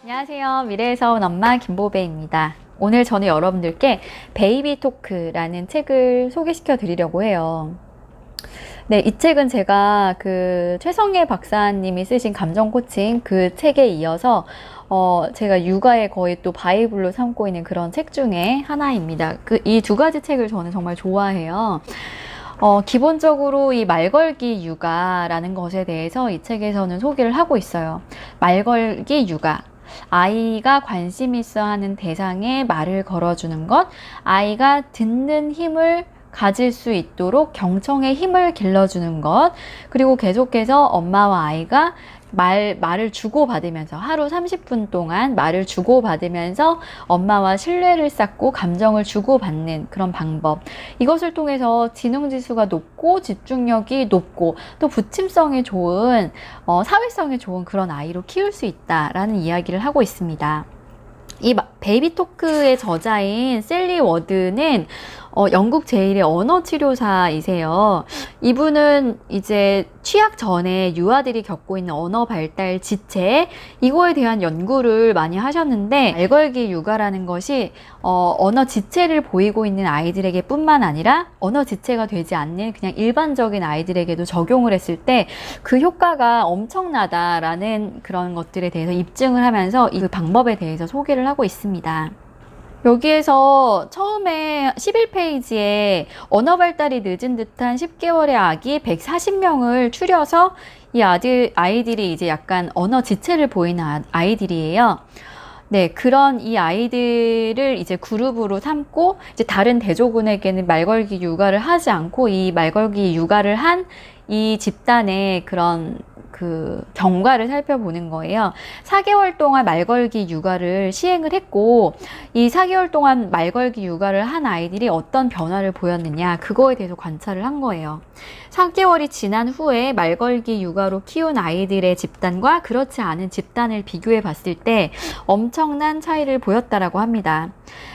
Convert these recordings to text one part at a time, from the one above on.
안녕하세요. 미래에서 온 엄마 김보배입니다. 오늘 저는 여러분들께 베이비 토크라는 책을 소개시켜 드리려고 해요. 네, 이 책은 제가 최성애 박사님이 쓰신 감정 코칭 그 책에 이어서 제가 육아에 거의 또 바이블로 삼고 있는 그런 책 중에 하나입니다. 이 두 가지 책을 저는 정말 좋아해요. 기본적으로 이 말걸기 육아라는 것에 대해서 이 책에서는 소개를 하고 있어요. 말걸기 육아. 아이가 관심 있어 하는 대상에 말을 걸어주는 것, 아이가 듣는 힘을 가질 수 있도록 경청의 힘을 길러주는 것, 그리고 계속해서 엄마와 아이가 말을 주고받으면서 하루 30분 동안 말을 주고받으면서 엄마와 신뢰를 쌓고 감정을 주고받는 그런 방법. 이것을 통해서 지능지수가 높고 집중력이 높고 또 부침성이 좋은 사회성이 좋은 그런 아이로 키울 수 있다라는 이야기를 하고 있습니다. 이 베이비 토크의 저자인 셀리 워드는 영국 제1의 언어 치료사이세요. 이분은 이제 취약 전에 유아들이 겪고 있는 언어 발달 지체, 이거에 대한 연구를 많이 하셨는데, 말걸기 육아라는 것이 언어 지체를 보이고 있는 아이들에게 뿐만 아니라 언어 지체가 되지 않는 그냥 일반적인 아이들에게도 적용을 했을 때 그 효과가 엄청나다라는 그런 것들에 대해서 입증을 하면서 이 방법에 대해서 소개를 하고 있습니다. 여기에서 처음에 11페이지에 언어 발달이 늦은 듯한 10개월의 아기 140명을 추려서 이 아이들이 이제 약간 언어 지체를 보이는 아이들이에요. 네, 그런 이 아이들을 이제 그룹으로 삼고 이제 다른 대조군에게는 말걸기 육아를 하지 않고 이 말걸기 육아를 한 이 집단의 그런 경과를 살펴보는 거예요. 4개월 동안 말걸기 육아를 시행을 했고, 이 4개월 동안 말걸기 육아를 한 아이들이 어떤 변화를 보였느냐, 그거에 대해서 관찰을 한 거예요. 4개월이 지난 후에 말걸기 육아로 키운 아이들의 집단과 그렇지 않은 집단을 비교해 봤을 때 엄청난 차이를 보였다라고 합니다.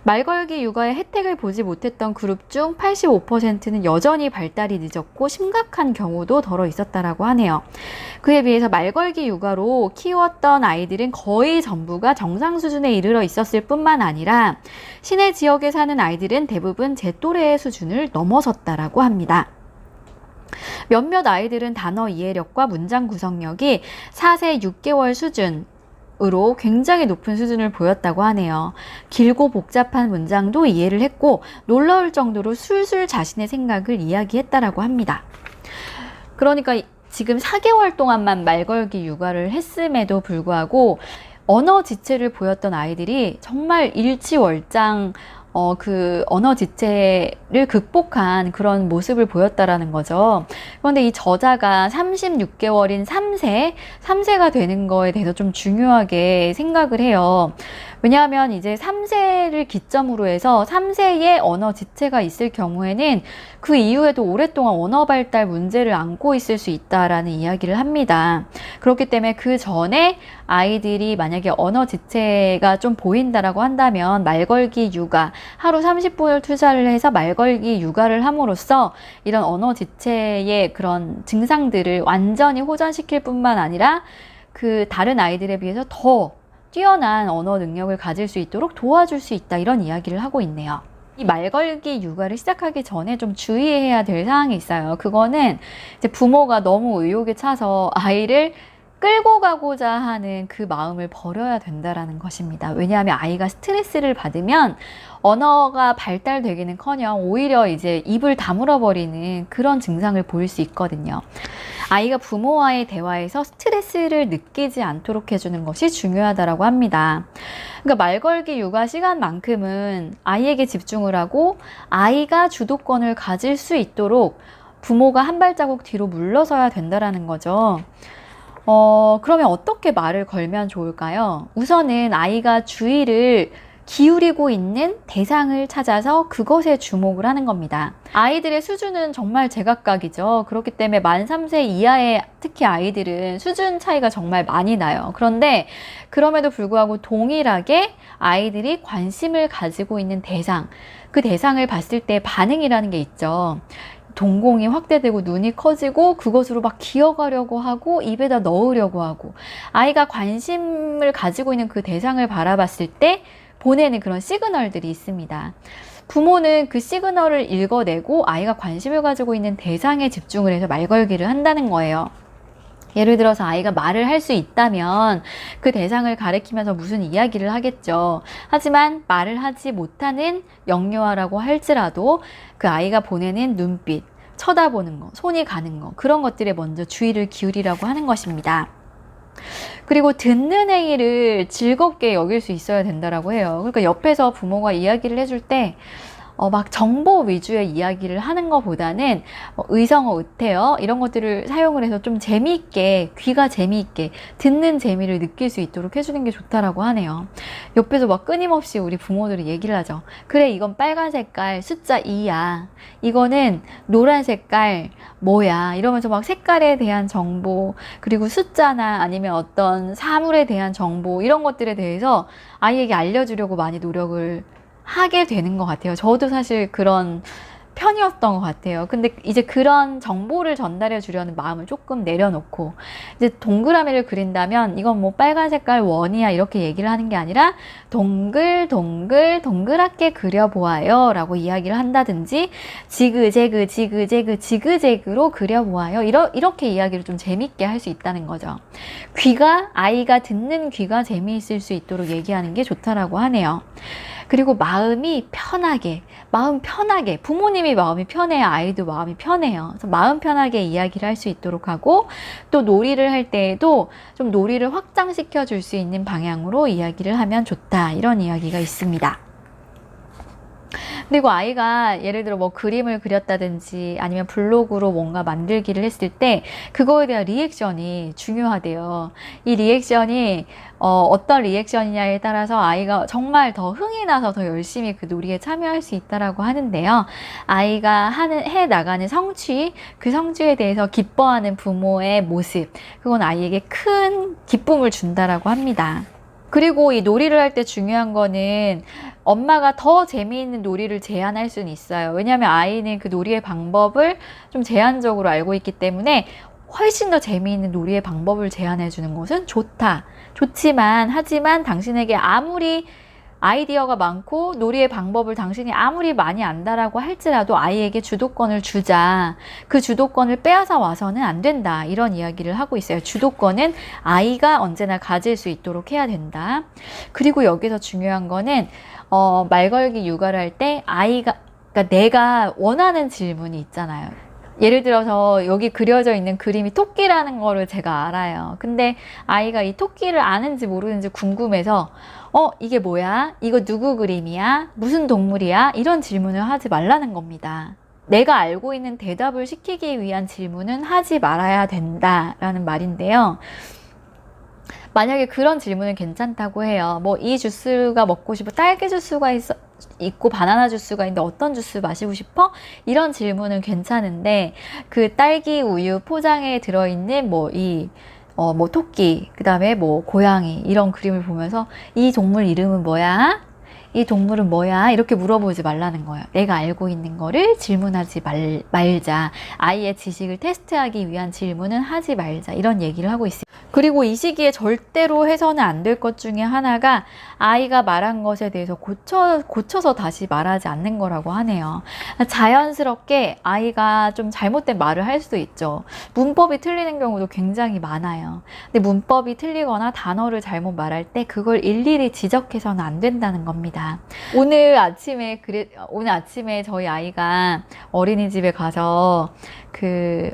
말걸기 육아의 혜택을 보지 못했던 그룹 중 85%는 여전히 발달이 늦었고 심각한 경우도 덜어 있었다라고 하네요. 그에 비해서 말걸기 육아로 키웠던 아이들은 거의 전부가 정상 수준에 이르러 있었을 뿐만 아니라 시내 지역에 사는 아이들은 대부분 제 또래의 수준을 넘어섰다라고 합니다. 몇몇 아이들은 단어 이해력과 문장 구성력이 4세 6개월 수준으로 굉장히 높은 수준을 보였다고 하네요. 길고 복잡한 문장도 이해를 했고 놀라울 정도로 술술 자신의 생각을 이야기했다라고 합니다. 그러니까 지금 4개월 동안만 말걸기 육아를 했음에도 불구하고 언어 지체를 보였던 아이들이 정말 일취월장 언어 지체를 극복한 그런 모습을 보였다라는 거죠. 그런데 이 저자가 36개월인 3세가 되는 거에 대해서 좀 중요하게 생각을 해요. 왜냐하면 이제 3세를 기점으로 해서 3세에 언어 지체가 있을 경우에는 그 이후에도 오랫동안 언어 발달 문제를 안고 있을 수 있다라는 이야기를 합니다. 그렇기 때문에 그 전에 아이들이 만약에 언어 지체가 좀 보인다라고 한다면 말걸기 육아, 하루 30분을 투자를 해서 말걸기 육아를 함으로써 이런 언어 지체의 그런 증상들을 완전히 호전시킬 뿐만 아니라 그 다른 아이들에 비해서 더 뛰어난 언어 능력을 가질 수 있도록 도와줄 수 있다, 이런 이야기를 하고 있네요. 이 말걸기 육아를 시작하기 전에 좀 주의해야 될 사항이 있어요. 그거는 이제 부모가 너무 의욕에 차서 아이를 끌고 가고자 하는 그 마음을 버려야 된다라는 것입니다. 왜냐하면 아이가 스트레스를 받으면 언어가 발달되기는커녕 오히려 이제 입을 다물어 버리는 그런 증상을 보일 수 있거든요. 아이가 부모와의 대화에서 스트레스를 느끼지 않도록 해주는 것이 중요하다고 합니다. 그러니까 말걸기 육아 시간만큼은 아이에게 집중을 하고 아이가 주도권을 가질 수 있도록 부모가 한 발자국 뒤로 물러서야 된다는 거죠. 그러면 어떻게 말을 걸면 좋을까요? 우선은 아이가 주의를 기울이고 있는 대상을 찾아서 그것에 주목을 하는 겁니다. 아이들의 수준은 정말 제각각이죠. 그렇기 때문에 만 3세 이하의 특히 아이들은 수준 차이가 정말 많이 나요. 그런데 그럼에도 불구하고 동일하게 아이들이 관심을 가지고 있는 대상, 그 대상을 봤을 때 반응이라는 게 있죠. 동공이 확대되고 눈이 커지고 그것으로 막 기어가려고 하고 입에다 넣으려고 하고, 아이가 관심을 가지고 있는 그 대상을 바라봤을 때 보내는 그런 시그널들이 있습니다. 부모는 그 시그널을 읽어내고 아이가 관심을 가지고 있는 대상에 집중을 해서 말걸기를 한다는 거예요. 예를 들어서 아이가 말을 할 수 있다면 그 대상을 가리키면서 무슨 이야기를 하겠죠. 하지만 말을 하지 못하는 영유아라고 할지라도 그 아이가 보내는 눈빛, 쳐다보는 거, 손이 가는 거, 그런 것들에 먼저 주의를 기울이라고 하는 것입니다. 그리고 듣는 행위를 즐겁게 여길 수 있어야 된다라고 해요. 그러니까 옆에서 부모가 이야기를 해줄 때 막 정보 위주의 이야기를 하는 것보다는 의성어, 의태어 이런 것들을 사용을 해서 좀 재미있게, 귀가 재미있게 듣는 재미를 느낄 수 있도록 해주는 게 좋다라고 하네요. 옆에서 막 끊임없이 우리 부모들이 얘기를 하죠. 그래, 이건 빨간 색깔 숫자 2야. 이거는 노란 색깔 뭐야. 이러면서 막 색깔에 대한 정보, 그리고 숫자나 아니면 어떤 사물에 대한 정보, 이런 것들에 대해서 아이에게 알려주려고 많이 노력을 하게 되는 것 같아요. 저도 사실 그런 편이었던 것 같아요. 근데 이제 그런 정보를 전달해 주려는 마음을 조금 내려놓고, 이제 동그라미를 그린다면 이건 뭐 빨간 색깔 원이야 이렇게 얘기를 하는 게 아니라 동글동글동그랗게 그려보아요 라고 이야기를 한다든지, 지그재그 지그재그 지그재그로 그려보아요, 이렇게 이야기를 좀 재밌게 할 수 있다는 거죠. 아이가 듣는 귀가 재미있을 수 있도록 얘기하는 게 좋다라고 하네요. 그리고 마음 편하게, 부모님이 마음이 편해야 아이도 마음이 편해요. 그래서 마음 편하게 이야기를 할 수 있도록 하고, 또 놀이를 할 때에도 좀 놀이를 확장시켜 줄 수 있는 방향으로 이야기를 하면 좋다, 이런 이야기가 있습니다. 그리고 아이가 예를 들어 뭐 그림을 그렸다든지 아니면 블로그로 뭔가 만들기를 했을 때 그거에 대한 리액션이 중요하대요. 이 리액션이 어떤 리액션이냐에 따라서 아이가 정말 더 흥이 나서 더 열심히 그 놀이에 참여할 수 있다라고 하는데요. 아이가 해 나가는 성취, 그 성취에 대해서 기뻐하는 부모의 모습, 그건 아이에게 큰 기쁨을 준다라고 합니다. 그리고 이 놀이를 할 때 중요한 거는 엄마가 더 재미있는 놀이를 제안할 수는 있어요. 왜냐하면 아이는 그 놀이의 방법을 좀 제한적으로 알고 있기 때문에 훨씬 더 재미있는 놀이의 방법을 제안해 주는 것은 하지만 당신에게 아무리 아이디어가 많고 놀이의 방법을 당신이 아무리 많이 안다라고 할지라도 아이에게 주도권을 주자. 그 주도권을 빼앗아 와서는 안 된다. 이런 이야기를 하고 있어요. 주도권은 아이가 언제나 가질 수 있도록 해야 된다. 그리고 여기서 중요한 거는 말걸기 육아를 할 때 그러니까 내가 원하는 질문이 있잖아요. 예를 들어서 여기 그려져 있는 그림이 토끼라는 거를 제가 알아요. 근데 아이가 이 토끼를 아는지 모르는지 궁금해서 이게 뭐야? 이거 누구 그림이야? 무슨 동물이야? 이런 질문을 하지 말라는 겁니다. 내가 알고 있는 대답을 시키기 위한 질문은 하지 말아야 된다라는 말인데요. 만약에 그런 질문은 괜찮다고 해요. 뭐 이 주스가 먹고 싶어? 딸기 주스가 있고 바나나 주스가 있는데 어떤 주스 마시고 싶어? 이런 질문은 괜찮은데, 그 딸기 우유 포장에 들어있는 뭐 토끼, 그 다음에 뭐 고양이, 이런 그림을 보면서 이 동물 이름은 뭐야? 이 동물은 뭐야? 이렇게 물어보지 말라는 거예요. 내가 알고 있는 거를 질문하지 말자. 아이의 지식을 테스트하기 위한 질문은 하지 말자. 이런 얘기를 하고 있어요. 그리고 이 시기에 절대로 해서는 안 될 것 중에 하나가 아이가 말한 것에 대해서 고쳐서 다시 말하지 않는 거라고 하네요. 자연스럽게 아이가 좀 잘못된 말을 할 수도 있죠. 문법이 틀리는 경우도 굉장히 많아요. 근데 문법이 틀리거나 단어를 잘못 말할 때 그걸 일일이 지적해서는 안 된다는 겁니다. 오늘 아침에 저희 아이가 어린이집에 가서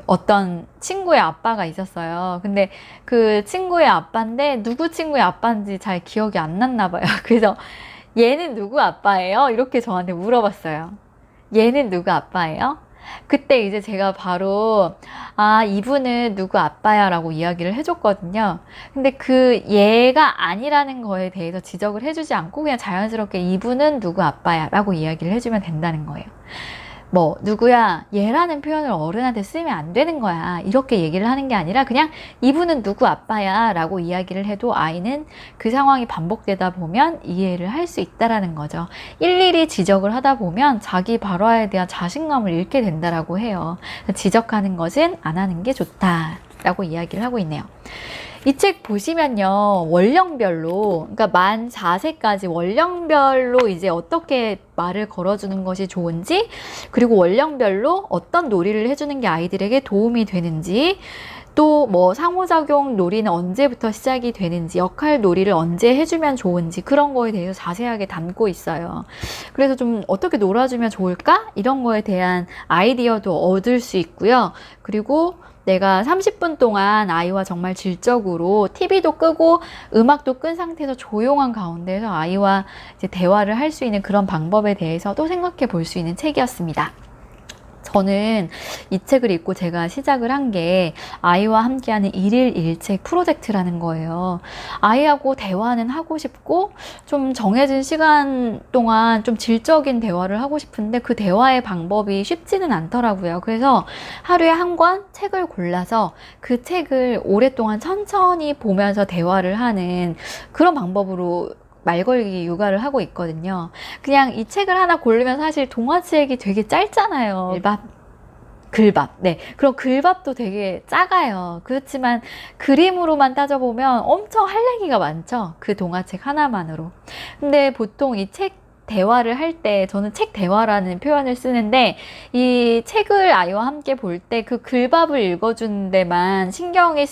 어떤 친구의 아빠가 있었어요. 근데 그 친구의 아빠인데 누구 친구의 아빠인지 잘 기억이 안 났나 봐요. 그래서 얘는 누구 아빠예요? 이렇게 저한테 물어봤어요. 얘는 누구 아빠예요? 그때 이제 제가 바로 이분은 누구 아빠야 라고 이야기를 해줬거든요. 근데 그 얘가 아니라는 거에 대해서 지적을 해주지 않고 그냥 자연스럽게 이분은 누구 아빠야 라고 이야기를 해주면 된다는 거예요. 뭐 누구야 얘라는 표현을 어른한테 쓰면 안 되는 거야 이렇게 얘기를 하는 게 아니라 그냥 이분은 누구 아빠야 라고 이야기를 해도 아이는 그 상황이 반복되다 보면 이해를 할 수 있다라는 거죠. 일일이 지적을 하다 보면 자기 발화에 대한 자신감을 잃게 된다라고 해요. 지적하는 것은 안 하는 게 좋다라고 이야기를 하고 있네요. 이 책 보시면요, 월령별로, 그러니까 만 4세까지 월령별로 이제 어떻게 말을 걸어주는 것이 좋은지, 그리고 월령별로 어떤 놀이를 해주는 게 아이들에게 도움이 되는지, 또 뭐 상호작용 놀이는 언제부터 시작이 되는지, 역할 놀이를 언제 해주면 좋은지, 그런 거에 대해서 자세하게 담고 있어요. 그래서 좀 어떻게 놀아주면 좋을까? 이런 거에 대한 아이디어도 얻을 수 있고요. 그리고 내가 30분 동안 아이와 정말 질적으로 TV도 끄고 음악도 끈 상태에서 조용한 가운데서 아이와 이제 대화를 할 수 있는 그런 방법에 대해서도 생각해 볼 수 있는 책이었습니다. 저는 이 책을 읽고 제가 시작을 한 게 아이와 함께하는 1일 1책 프로젝트라는 거예요. 아이하고 대화는 하고 싶고 좀 정해진 시간 동안 좀 질적인 대화를 하고 싶은데 그 대화의 방법이 쉽지는 않더라고요. 그래서 하루에 한 권 책을 골라서 그 책을 오랫동안 천천히 보면서 대화를 하는 그런 방법으로 말걸기 육아를 하고 있거든요. 그냥 이 책을 하나 고르면 사실 동화책이 되게 짧잖아요. 글밥. 네. 그럼 글밥도 되게 작아요. 그렇지만 그림으로만 따져보면 엄청 할 얘기가 많죠. 그 동화책 하나만으로. 근데 보통 이 책 대화를 할 때 저는 책 대화라는 표현을 쓰는데 이 책을 아이와 함께 볼 때 그 글밥을 읽어주는 데만 신경을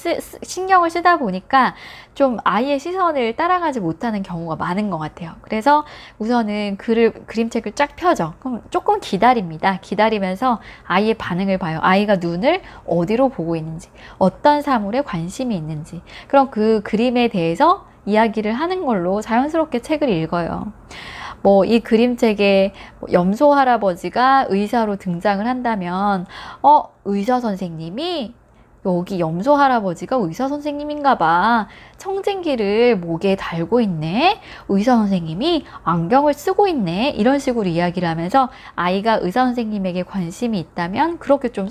쓰다 보니까 좀 아이의 시선을 따라가지 못하는 경우가 많은 것 같아요. 그래서 우선은 그림책을 쫙 펴죠. 그럼 조금 기다립니다. 기다리면서 아이의 반응을 봐요. 아이가 눈을 어디로 보고 있는지, 어떤 사물에 관심이 있는지, 그럼 그 그림에 대해서 이야기를 하는 걸로 자연스럽게 책을 읽어요. 뭐 이 그림책에 염소 할아버지가 의사로 등장을 한다면 의사 선생님이 여기 염소 할아버지가 의사 선생님인가 봐. 청진기를 목에 달고 있네. 의사 선생님이 안경을 쓰고 있네. 이런 식으로 이야기를 하면서 아이가 의사 선생님에게 관심이 있다면 그렇게 좀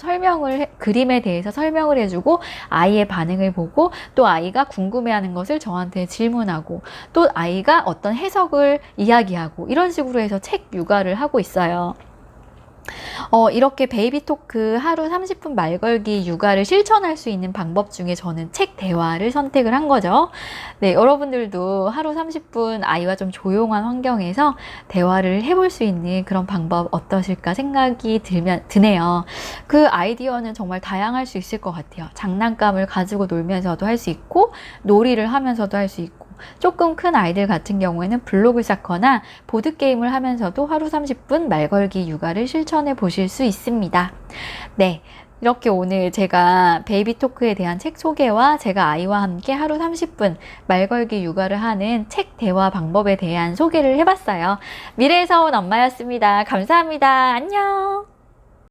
그림에 대해서 설명을 해주고 아이의 반응을 보고 또 아이가 궁금해하는 것을 저한테 질문하고 또 아이가 어떤 해석을 이야기하고 이런 식으로 해서 책 육아를 하고 있어요. 이렇게 베이비 토크 하루 30분 말걸기 육아를 실천할 수 있는 방법 중에 저는 책 대화를 선택을 한 거죠. 네, 여러분들도 하루 30분 아이와 좀 조용한 환경에서 대화를 해볼 수 있는 그런 방법 어떠실까 생각이 드네요. 그 아이디어는 정말 다양할 수 있을 것 같아요. 장난감을 가지고 놀면서도 할 수 있고, 놀이를 하면서도 할 수 있고, 조금 큰 아이들 같은 경우에는 블록을 쌓거나 보드게임을 하면서도 하루 30분 말걸기 육아를 실천해 보실 수 있습니다. 네. 이렇게 오늘 제가 베이비 토크에 대한 책 소개와 제가 아이와 함께 하루 30분 말걸기 육아를 하는 책 대화 방법에 대한 소개를 해봤어요. 미래에서 온 엄마였습니다. 감사합니다. 안녕.